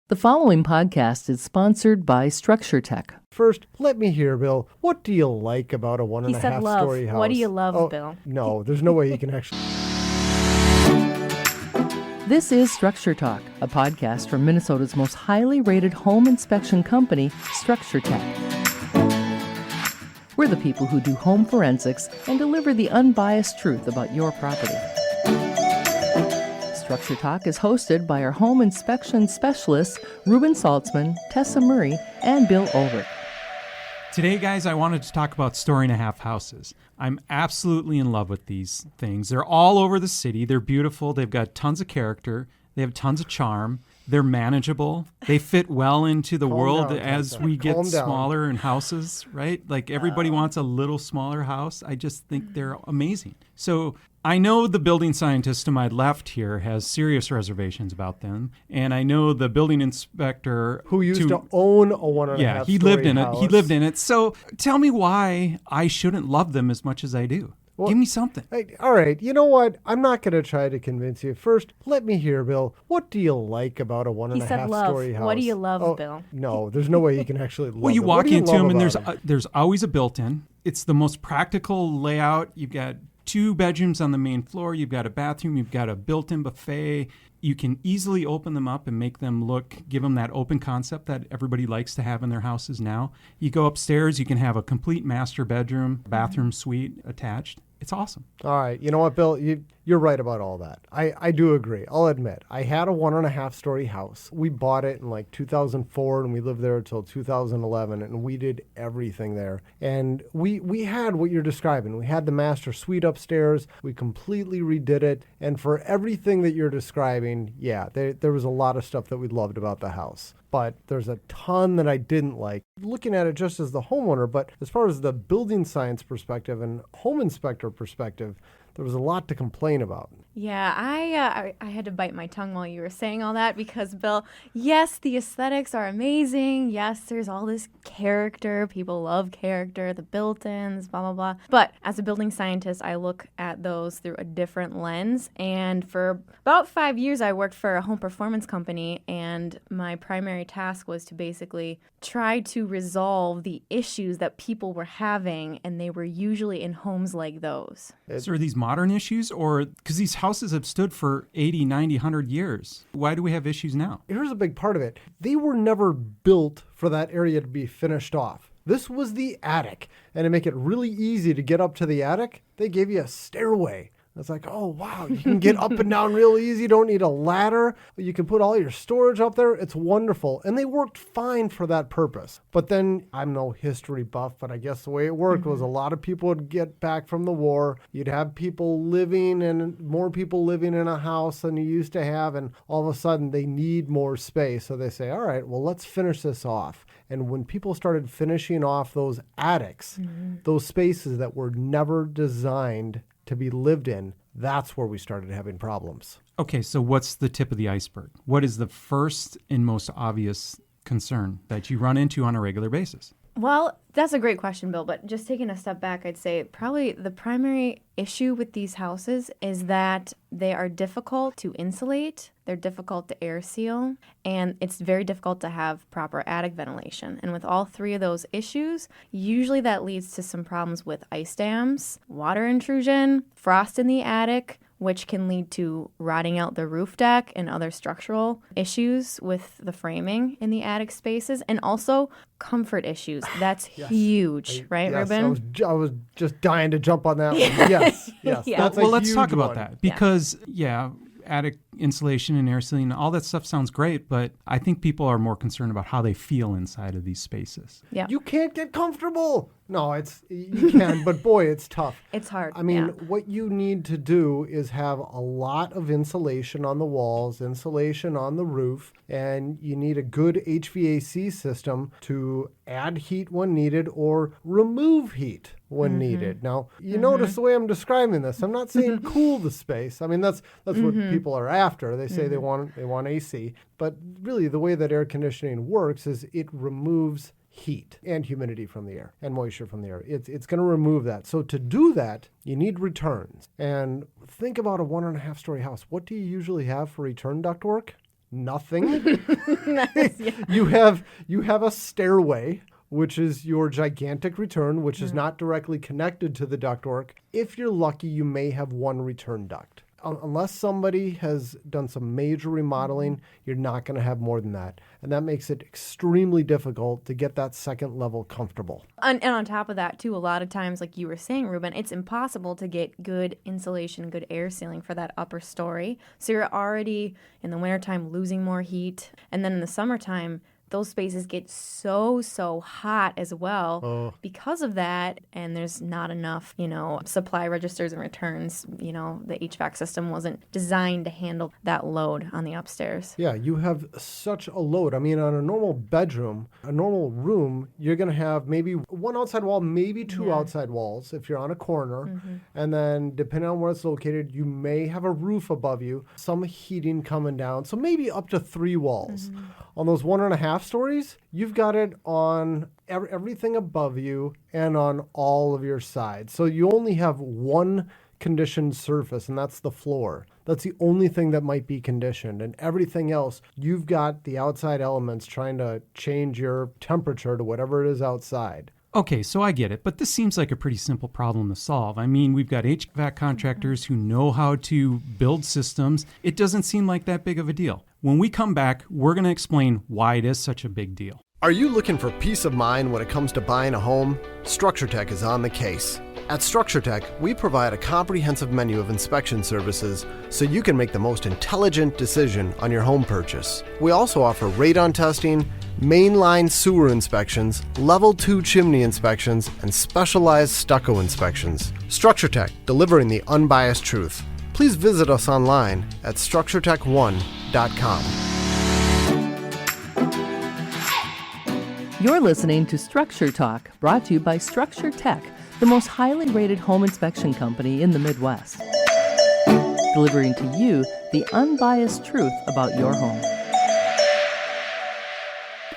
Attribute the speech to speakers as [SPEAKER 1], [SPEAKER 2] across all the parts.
[SPEAKER 1] The following podcast is sponsored by Structure Tech.
[SPEAKER 2] First, let me hear, Bill. What do you like about a one and a half story house?
[SPEAKER 3] What do you love, Bill?
[SPEAKER 2] No, there's no way you can actually.
[SPEAKER 1] This is Structure Talk, a podcast from Minnesota's most highly rated home inspection company, Structure Tech. We're the people who do home forensics and deliver the unbiased truth about your property. Structure Talk is hosted by our home inspection specialists, Reuben Tessa Murray, and Bill Ulrich.
[SPEAKER 4] Today, guys, I wanted to talk about story-and-a-half houses. I'm absolutely in love with these things. They're all over the city. They're beautiful. They've got tons of character. They have tons of charm. They're manageable. They fit well into the world as we get smaller in houses, right? Like everybody wants a little smaller house. I just think they're amazing. So I know the building scientist to my left here has serious reservations about them. And I know the building inspector
[SPEAKER 2] who used to own a one and a half story house.
[SPEAKER 4] He lived in it. So tell me why I shouldn't love them as much as I do. Well, give me something.
[SPEAKER 2] Hey, all right, you know what? I'm not going to try to convince you. First, let me hear, Bill. What do you like about a one and a half story house?
[SPEAKER 3] What do you love, Bill?
[SPEAKER 2] No, there's no way you can actually love
[SPEAKER 4] Well, you
[SPEAKER 2] it.
[SPEAKER 4] walk into them and there's always a built-in. It's the most practical layout. You've got 2 bedrooms on the main floor. You've got a bathroom. You've got a built-in buffet. You can easily open them up and make them give them that open concept that everybody likes to have in their houses now. You go upstairs, you can have a complete master bedroom, bathroom suite attached. It's awesome.
[SPEAKER 2] All right. You know what, Bill? You're right about all that. I do agree. I'll admit. I had a one and a half story house. We bought it in like 2004 and we lived there until 2011 and we did everything there. And we had what you're describing. We had the master suite upstairs. We completely redid it. And for everything that you're describing, yeah, there was a lot of stuff that we loved about the house. But there's a ton that I didn't like. Looking at it just as the homeowner, but as far as the building science perspective and home inspector perspective, there was a lot to complain about.
[SPEAKER 3] Yeah, I had to bite my tongue while you were saying all that because, Bill, yes, the aesthetics are amazing. Yes, there's all this character. People love character, the built-ins, blah, blah, blah. But as a building scientist, I look at those through a different lens. And for about 5 years, I worked for a home performance company, and my primary task was to basically try to resolve the issues that people were having, and they were usually in homes like those.
[SPEAKER 4] So are these modern issues, or because these houses have stood for 80, 90, 100 years? Why do we have issues now?
[SPEAKER 2] Here's a big part of it. They were never built for that area to be finished off. This was the attic. And to make it really easy to get up to the attic, they gave you a stairway. It's like, oh, wow, you can get up and down real easy. You don't need a ladder. You can put all your storage up there. It's wonderful. And they worked fine for that purpose. But then, I'm no history buff, but I guess the way it worked was a lot of people would get back from the war. You'd have people living and more people living in a house than you used to have. And all of a sudden, they need more space. So they say, all right, well, let's finish this off. And when people started finishing off those attics, those spaces that were never designed to be lived in, that's where we started having problems.
[SPEAKER 4] Okay, so what's the tip of the iceberg? What is the first and most obvious concern that you run into on a regular basis?
[SPEAKER 3] Well, that's a great question, Bill, but just taking a step back, I'd say probably the primary issue with these houses is that they are difficult to insulate, they're difficult to air seal, and it's very difficult to have proper attic ventilation. And with all 3 of those issues, usually that leads to some problems with ice dams, water intrusion, frost in the attic, which can lead to rotting out the roof deck and other structural issues with the framing in the attic spaces, and also comfort issues. That's huge, right,
[SPEAKER 2] yes,
[SPEAKER 3] Reuben?
[SPEAKER 2] I was just dying to jump on that one. Yes.
[SPEAKER 3] Yeah.
[SPEAKER 2] That's
[SPEAKER 4] well,
[SPEAKER 2] a
[SPEAKER 4] let's
[SPEAKER 2] huge
[SPEAKER 4] talk about
[SPEAKER 2] one.
[SPEAKER 4] that because, attic insulation and air sealing, all that stuff sounds great, but I think people are more concerned about how they feel inside of these spaces.
[SPEAKER 3] Yeah.
[SPEAKER 2] You can't get comfortable. No, you can, but boy, it's tough.
[SPEAKER 3] It's hard.
[SPEAKER 2] I mean, what you need to do is have a lot of insulation on the walls, insulation on the roof, and you need a good HVAC system to add heat when needed or remove heat when needed. Now, you notice the way I'm describing this. I'm not saying cool the space. I mean, that's what people are after. They say they want AC, but really the way that air conditioning works is it removes heat and humidity from the air and moisture from the air. It's going to remove that. So to do that, you need returns. And think about a 1.5 story house. What do you usually have for return ductwork? nothing. You have a stairway, which is your gigantic return, which is not directly connected to the ductwork. If you're lucky, you may have one return duct. Unless somebody has done some major remodeling, you're not going to have more than that. And that makes it extremely difficult to get that second level comfortable.
[SPEAKER 3] And on top of that, too, a lot of times, like you were saying, Reuben, it's impossible to get good insulation, good air sealing for that upper story. So you're already, in the wintertime, losing more heat. And then in the summertime, those spaces get so hot as well because of that, and there's not enough, supply registers and returns. The HVAC system wasn't designed to handle that load on the upstairs.
[SPEAKER 2] Yeah, you have such a load. I mean, on a normal bedroom, a normal room, you're going to have maybe one outside wall, maybe two outside walls if you're on a corner. And then depending on where it's located, you may have a roof above you, some heating coming down. So maybe up to 3 walls. On those 1.5 stories, you've got it on everything above you and on all of your sides. So you only have one conditioned surface, and that's the floor. That's the only thing that might be conditioned. And everything else, you've got the outside elements trying to change your temperature to whatever it is outside.
[SPEAKER 4] Okay, so I get it, but this seems like a pretty simple problem to solve. I mean, we've got HVAC contractors who know how to build systems. It doesn't seem like that big of a deal. When we come back, we're going to explain why it is such a big deal.
[SPEAKER 2] Are you looking for peace of mind when it comes to buying a home? StructureTech is on the case. At StructureTech, we provide a comprehensive menu of inspection services so you can make the most intelligent decision on your home purchase. We also offer radon testing, mainline sewer inspections, level 2 chimney inspections, and specialized stucco inspections. StructureTech, delivering the unbiased truth. Please visit us online at structuretech1.com.
[SPEAKER 1] You're listening to Structure Talk, brought to you by Structure Tech, the most highly rated home inspection company in the Midwest. Delivering to you the unbiased truth about your home.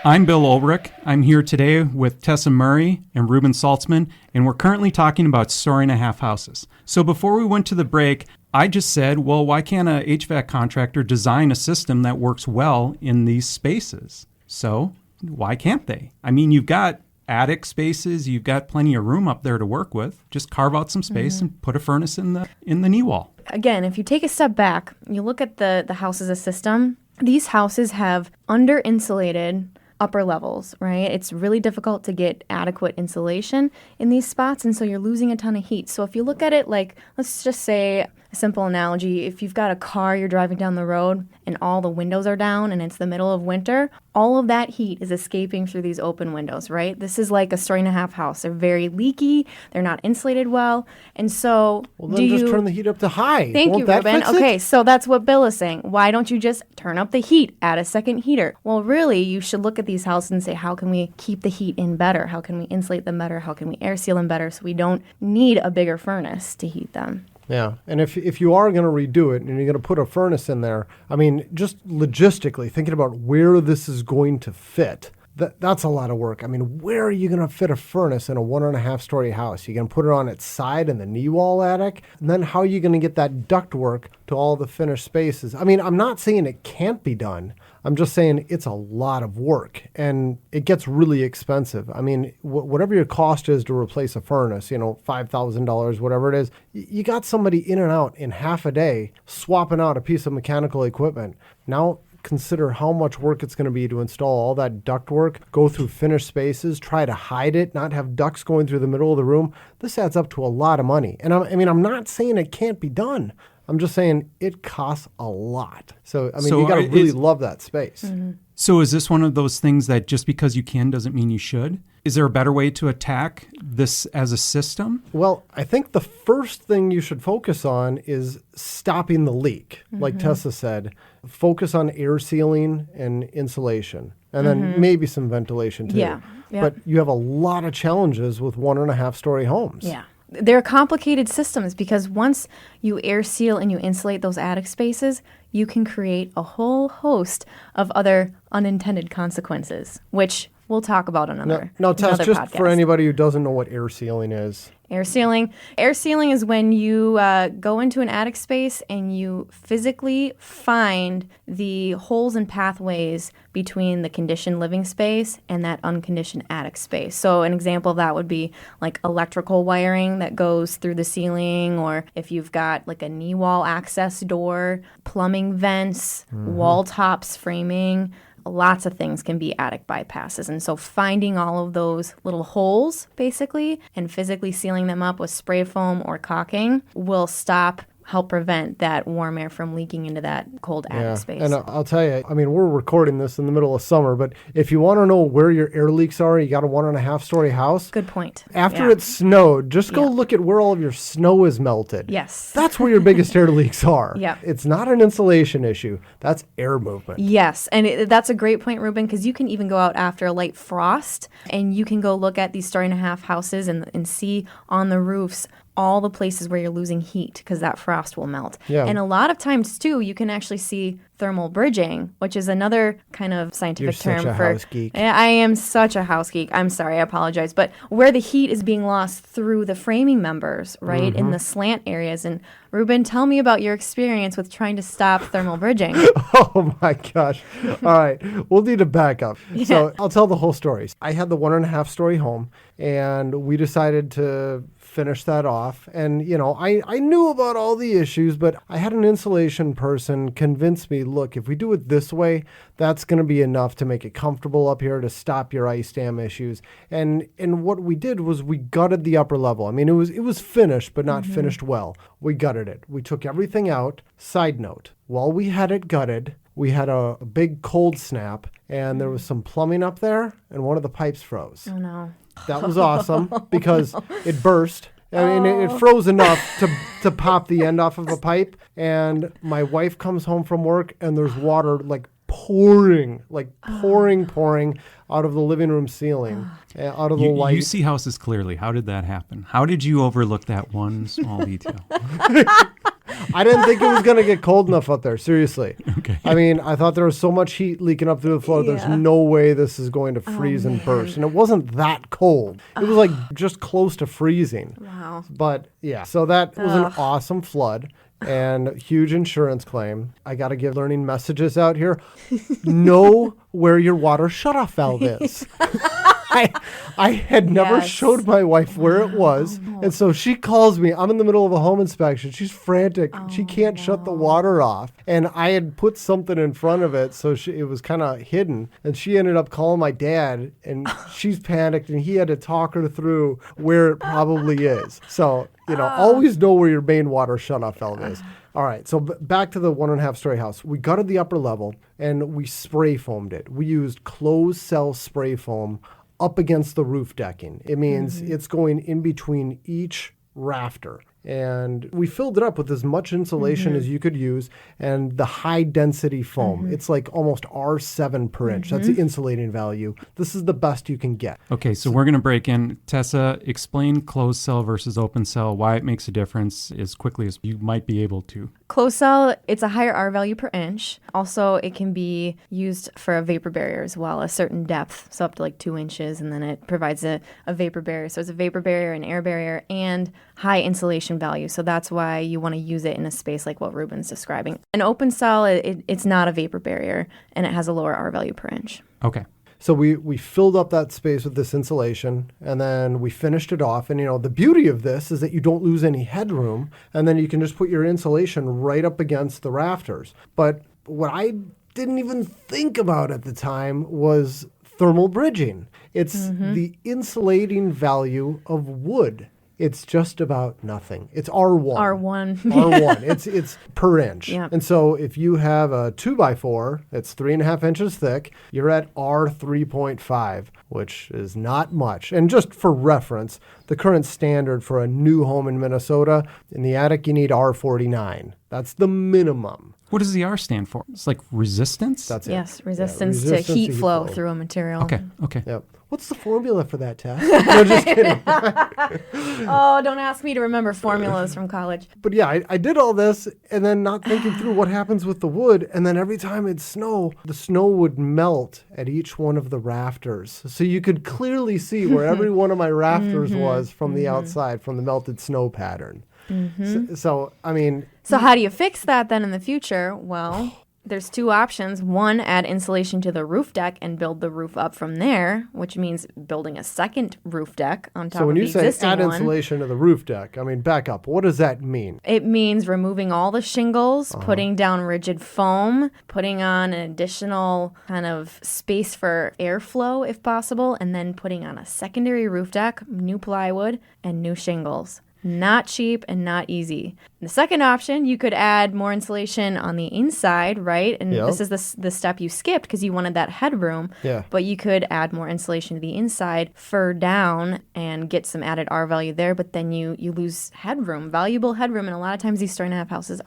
[SPEAKER 4] I'm Bill Ulrich. I'm here today with Tessa Murray and Reuben Saltzman, and we're currently talking about story-and-a-half houses. So before we went to the break, I just said, well, why can't a HVAC contractor design a system that works well in these spaces? So why can't they? I mean, you've got attic spaces, you've got plenty of room up there to work with. Just carve out some space and put a furnace in the knee wall.
[SPEAKER 3] Again, if you take a step back, you look at the house as a system, these houses have under-insulated upper levels, right? It's really difficult to get adequate insulation in these spots, and so you're losing a ton of heat. So if you look at it like, let's just say, a simple analogy, if you've got a car, you're driving down the road and all the windows are down and it's the middle of winter, all of that heat is escaping through these open windows, right? This is like a story-and-a-half house. They're very leaky, they're not insulated well, and so
[SPEAKER 2] just turn the heat up to high.
[SPEAKER 3] Thank you, Reuben. Okay, so that's what Bill is saying. Why don't you just turn up the heat, add a second heater? Well, really, you should look at these houses and say, how can we keep the heat in better? How can we insulate them better? How can we air seal them better so we don't need a bigger furnace to heat them?
[SPEAKER 2] Yeah, and if you are going to redo it and you're going to put a furnace in there, I mean, just logistically, thinking about where this is going to fit, that's a lot of work. I mean, where are you going to fit a furnace in a 1.5 story house? You're going to put it on its side in the knee wall attic? And then how are you going to get that ductwork to all the finished spaces? I mean, I'm not saying it can't be done. I'm just saying it's a lot of work, and it gets really expensive. I mean, whatever your cost is to replace a furnace, $5,000, whatever it is, you got somebody in and out in half a day swapping out a piece of mechanical equipment. Now consider how much work it's going to be to install all that ductwork, go through finished spaces, try to hide it, not have ducts going through the middle of the room. This adds up to a lot of money. And I'm not saying it can't be done. I'm just saying it costs a lot. So, you got to really love that space. Mm-hmm.
[SPEAKER 4] So is this one of those things that just because you can doesn't mean you should? Is there a better way to attack this as a system?
[SPEAKER 2] Well, I think the first thing you should focus on is stopping the leak. Like Tessa said, focus on air sealing and insulation, and then maybe some ventilation too.
[SPEAKER 3] Yeah.
[SPEAKER 2] But you have a lot of challenges with 1.5 story homes.
[SPEAKER 3] Yeah. They're complicated systems because once you air seal and you insulate those attic spaces, you can create a whole host of other unintended consequences, which we'll talk about another.
[SPEAKER 2] Now, Tess,
[SPEAKER 3] another
[SPEAKER 2] just
[SPEAKER 3] podcast.
[SPEAKER 2] for anybody who doesn't know what air sealing is.
[SPEAKER 3] Air sealing. Air sealing is when you go into an attic space and you physically find the holes and pathways between the conditioned living space and that unconditioned attic space. So an example of that would be like electrical wiring that goes through the ceiling, or if you've got like a knee wall access door, plumbing vents, wall tops, framing. Lots of things can be attic bypasses. And so finding all of those little holes, basically, and physically sealing them up with spray foam or caulking will help prevent that warm air from leaking into that cold attic space.
[SPEAKER 2] And I'll tell you, I mean, we're recording this in the middle of summer, but if you want to know where your air leaks are, you got a 1.5 story house.
[SPEAKER 3] Good point.
[SPEAKER 2] After it snowed, just go look at where all of your snow is melted.
[SPEAKER 3] Yes.
[SPEAKER 2] That's where your biggest air leaks are.
[SPEAKER 3] Yep.
[SPEAKER 2] It's not an insulation issue. That's air movement.
[SPEAKER 3] Yes, and that's a great point, Reuben, because you can even go out after a light frost, and you can go look at these story-and-a-half houses and see on the roofs all the places where you're losing heat because that frost will melt.
[SPEAKER 2] Yeah.
[SPEAKER 3] And a lot of times, too, you can actually see thermal bridging, which is another kind of scientific term
[SPEAKER 2] You're such a
[SPEAKER 3] for...
[SPEAKER 2] house geek.
[SPEAKER 3] I am such a house geek. I'm sorry, I apologize. But where the heat is being lost through the framing members, right, in the slant areas. And Reuben, tell me about your experience with trying to stop thermal bridging.
[SPEAKER 2] Oh my gosh. All right. We'll need to back up. So I'll tell the whole story. I had the 1.5 story home, and we decided to finish that off. And, you know, I knew about all the issues, but I had an insulation person convince me, look, if we do it this way, that's going to be enough to make it comfortable up here to stop your ice dam issues. And what we did was we gutted the upper level. I mean, it was finished, but not finished well. We gutted it. We took everything out. Side note, while we had it gutted, we had a big cold snap, and there was some plumbing up there, and one of the pipes froze.
[SPEAKER 3] Oh, no.
[SPEAKER 2] That was awesome because it burst. I mean, it froze enough to pop the end off of a pipe. And my wife comes home from work, and there's water pouring out of the living room ceiling, out of the light.
[SPEAKER 4] You see houses clearly. How did that happen? How did you overlook that one small detail?
[SPEAKER 2] I didn't think it was going to get cold enough up there, seriously.
[SPEAKER 4] Okay.
[SPEAKER 2] I mean, I thought there was so much heat leaking up through the floor. There's no way this is going to freeze and burst. And it wasn't that cold. It was like just close to freezing.
[SPEAKER 3] Wow.
[SPEAKER 2] But yeah, so that was an awesome flood and huge insurance claim. I got to give learning messages out here. Know where your water shutoff valve is. I had never showed my wife where it was. And so she calls me. I'm in the middle of a home inspection. She's frantic. She can't shut the water off. And I had put something in front of it, so it was kind of hidden. And she ended up calling my dad, and she's panicked, and he had to talk her through where it probably is. So, you know, always know where your main water shutoff valve is. All right, so back to the 1.5 story house. We gutted the upper level, and we spray foamed it. We used closed cell spray foam up against the roof decking. It means it's going in between each rafter. And we filled it up with as much insulation as you could use and the high density foam. It's like almost R7 per inch. That's the insulating value. This is the best you can get.
[SPEAKER 4] Okay, so we're going to break in. Tessa, explain closed cell versus open cell, why it makes a difference as quickly as you might be able to.
[SPEAKER 3] Closed cell, it's a higher R value per inch. Also, it can be used for a vapor barrier as well, a certain depth, so up to like 2 inches, and then it provides a vapor barrier. So it's a vapor barrier, an air barrier, and high insulation value. So that's why you want to use it in a space like what Reuben's describing. An open cell, it's not a vapor barrier, and it has a lower R value per inch.
[SPEAKER 4] Okay.
[SPEAKER 2] So we filled up that space with this insulation, and then we finished it off. And, you know, the beauty of this is that you don't lose any headroom, and then you can just put your insulation right up against the rafters. But what I didn't even think about at the time was thermal bridging. It's the insulating value of wood. It's just about nothing. It's R1.
[SPEAKER 3] R1.
[SPEAKER 2] R1. It's per inch.
[SPEAKER 3] Yeah.
[SPEAKER 2] And so if you have a 2x4 that's 3.5 inches thick, you're at R3.5, which is not much. And just for reference, the current standard for a new home in Minnesota, in the attic, you need R49. That's the minimum.
[SPEAKER 4] What does the R stand for? It's like resistance?
[SPEAKER 2] That's it.
[SPEAKER 3] Yes,
[SPEAKER 2] Yeah,
[SPEAKER 3] resistance to heat flow through a material.
[SPEAKER 4] Okay.
[SPEAKER 2] Yep. What's the formula for that, Tess? No, just kidding.
[SPEAKER 3] Oh, don't ask me to remember formulas from college.
[SPEAKER 2] But yeah, I did all this and then not thinking through what happens with the wood. And then every time it'd snow, the snow would melt at each one of the rafters. So you could clearly see where every one of my rafters was from the outside, from the melted snow pattern. So, I mean...
[SPEAKER 3] So how do you fix that then in the future? Well, there's two options. One, add insulation to the roof deck and build the roof up from there, which means building a second roof deck on top
[SPEAKER 2] So when
[SPEAKER 3] of the
[SPEAKER 2] you say
[SPEAKER 3] existing
[SPEAKER 2] add
[SPEAKER 3] one.
[SPEAKER 2] insulation to the roof deck, I mean, back up. What does that mean?
[SPEAKER 3] It means removing all the shingles, putting down rigid foam, putting on an additional kind of space for airflow if possible, and then putting on a secondary roof deck, new plywood, and new shingles. Not cheap and not easy. The second option, you could add more insulation on the inside, right? And
[SPEAKER 2] Yep.
[SPEAKER 3] this is the step you skipped because you wanted that headroom.
[SPEAKER 2] Yeah.
[SPEAKER 3] But you could add more insulation to the inside, fur down, and get some added R value there. But then you lose headroom, valuable headroom. And a lot of times these story-and-a-half houses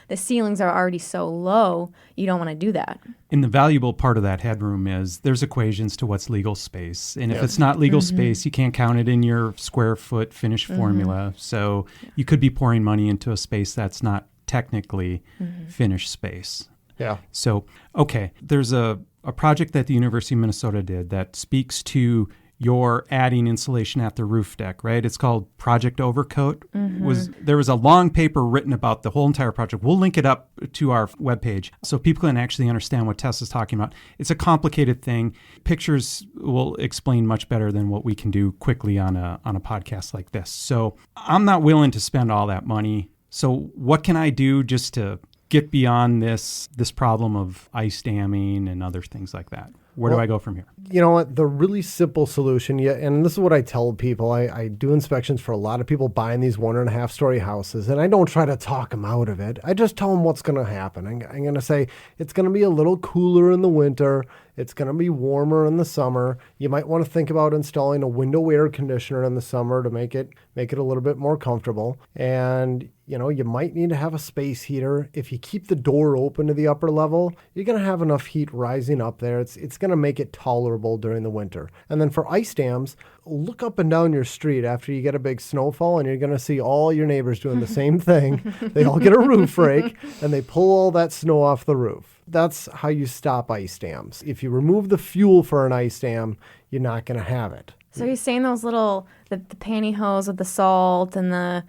[SPEAKER 3] the ceilings are already so low, you don't want to do that.
[SPEAKER 4] And the valuable part of that headroom is there's equations to what's legal space. And if it's not legal space, you can't count it in your square foot finish formula. So you could be pouring money into a space that's not technically finished space.
[SPEAKER 2] Yeah.
[SPEAKER 4] So, okay, there's a project that the University of Minnesota did that speaks to your adding insulation at the roof deck, right? It's called Project Overcoat. There was a long paper written about the whole entire project. We'll link it up to our webpage so people can actually understand what Tessa's talking about. It's a complicated thing. Pictures will explain much better than what we can do quickly on a podcast like this. So I'm not willing to spend all that money. So what can I do just to get beyond this problem of ice damming and other things like that? Where do I go from here?
[SPEAKER 2] You know what? The really simple solution, and this is what I tell people. I do inspections for a lot of people buying these 1.5 story houses, and I don't try to talk them out of it. I just tell them what's going to happen. I'm going to say it's going to be a little cooler in the winter. It's going to be warmer in the summer. You might want to think about installing a window air conditioner in the summer to make it a little bit more comfortable. And you might need to have a space heater. If you keep the door open to the upper level, you're going to have enough heat rising up there. It's going to make it tolerable during the winter. And then for ice dams, look up and down your street after you get a big snowfall, and you're going to see all your neighbors doing the same thing. They all get a roof rake, and they pull all that snow off the roof. That's how you stop ice dams. If you remove the fuel for an ice dam, you're not going to have it.
[SPEAKER 3] So you're saying those little, the pantyhose with the salt and the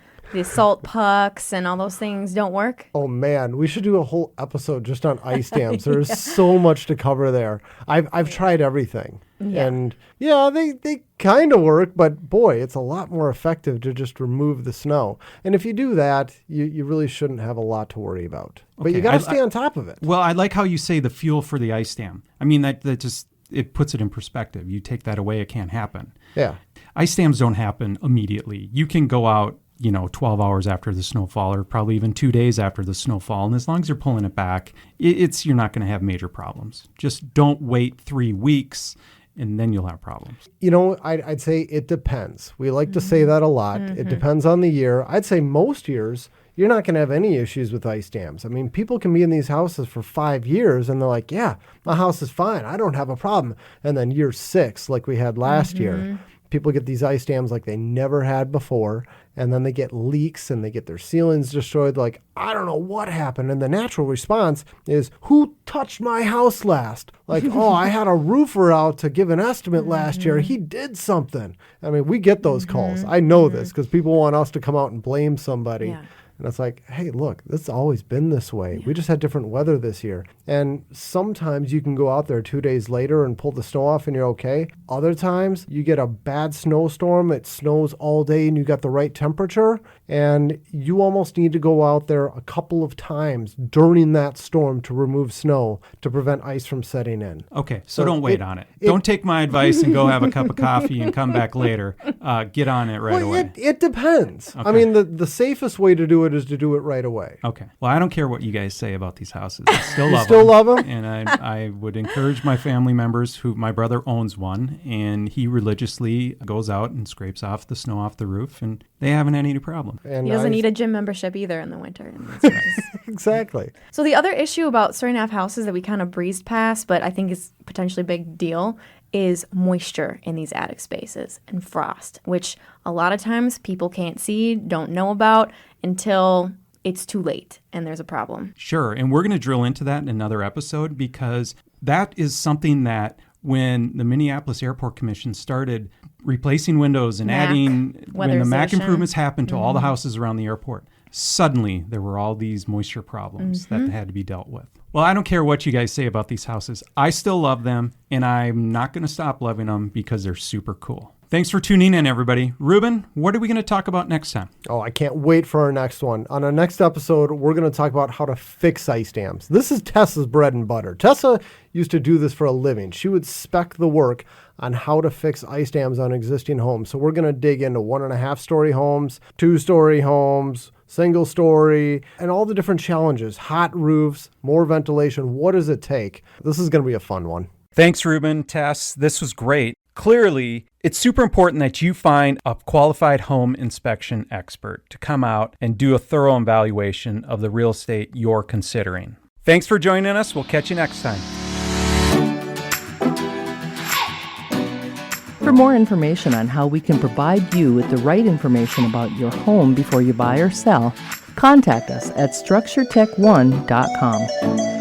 [SPEAKER 3] salt pucks and all those things don't work?
[SPEAKER 2] Oh man, we should do a whole episode just on ice dams. There's so much to cover there. I've tried everything. And they kind of work, but boy, it's a lot more effective to just remove the snow. And if you do that, you really shouldn't have a lot to worry about. But you got to stay on top of it.
[SPEAKER 4] Well, I like how you say the fuel for the ice dam. I mean, that just, it puts it in perspective. You take that away, it can't happen.
[SPEAKER 2] Yeah.
[SPEAKER 4] Ice dams don't happen immediately. You can go out 12 hours after the snowfall, or probably even 2 days after the snowfall. And as long as you're pulling it back, you're not going to have major problems. Just don't wait 3 weeks, and then you'll have problems.
[SPEAKER 2] I'd say it depends. We like to say that a lot. It depends on the year. I'd say most years, you're not going to have any issues with ice dams. I mean, people can be in these houses for 5 years, and they're like, yeah, my house is fine. I don't have a problem. And then year 6, like we had last year, people get these ice dams like they never had before, and then they get leaks and they get their ceilings destroyed. Like, I don't know what happened. And the natural response is, who touched my house last? Like, oh, I had a roofer out to give an estimate last year. He did something. I mean, we get those calls. I know this because people want us to come out and blame somebody.
[SPEAKER 3] Yeah.
[SPEAKER 2] And it's like, hey, look, this has always been this way. Yeah. We just had different weather this year. And sometimes you can go out there 2 days later and pull the snow off and you're okay. Other times you get a bad snowstorm. It snows all day and you got the right temperature. And you almost need to go out there a couple of times during that storm to remove snow to prevent ice from setting in.
[SPEAKER 4] Okay, so don't wait on it. Don't take my advice and go have a cup of coffee and come back later. Get on it right away.
[SPEAKER 2] It depends.
[SPEAKER 4] Okay.
[SPEAKER 2] I mean, the safest way to do it it is to do it right away.
[SPEAKER 4] Okay. Well, I don't care what you guys say about these houses. I still love
[SPEAKER 2] Still
[SPEAKER 4] them.
[SPEAKER 2] love them?
[SPEAKER 4] And I would encourage my family members my brother owns one, and he religiously goes out and scrapes off the snow off the roof, and they haven't had any problem.
[SPEAKER 2] And
[SPEAKER 3] He doesn't need a gym membership either in the winter.
[SPEAKER 2] Exactly.
[SPEAKER 3] So the other issue about story and a half houses that we kind of breezed past, but I think is potentially a big deal, is moisture in these attic spaces and frost, which a lot of times people can't see, don't know about until it's too late and there's a problem.
[SPEAKER 4] Sure. And we're going to drill into that in another episode, because that is something that when the Minneapolis Airport Commission started replacing windows and when the MAC improvements happened to all the houses around the airport, suddenly there were all these moisture problems that had to be dealt with. Well, I don't care what you guys say about these houses. I still love them, and I'm not going to stop loving them because they're super cool. Thanks for tuning in, everybody. Reuben, what are we going to talk about next time?
[SPEAKER 2] Oh, I can't wait for our next one. On our next episode, we're going to talk about how to fix ice dams. This is Tessa's bread and butter. Tessa used to do this for a living. She would spec the work on how to fix ice dams on existing homes. So we're going to dig into 1.5-story homes, 2-story homes, single story, and all the different challenges. Hot roofs, more ventilation. What does it take? This is going to be a fun one.
[SPEAKER 4] Thanks, Reuben, Tess. This was great. Clearly, it's super important that you find a qualified home inspection expert to come out and do a thorough evaluation of the real estate you're considering. Thanks for joining us. We'll catch you next time.
[SPEAKER 1] For more information on how we can provide you with the right information about your home before you buy or sell, contact us at structuretech1.com.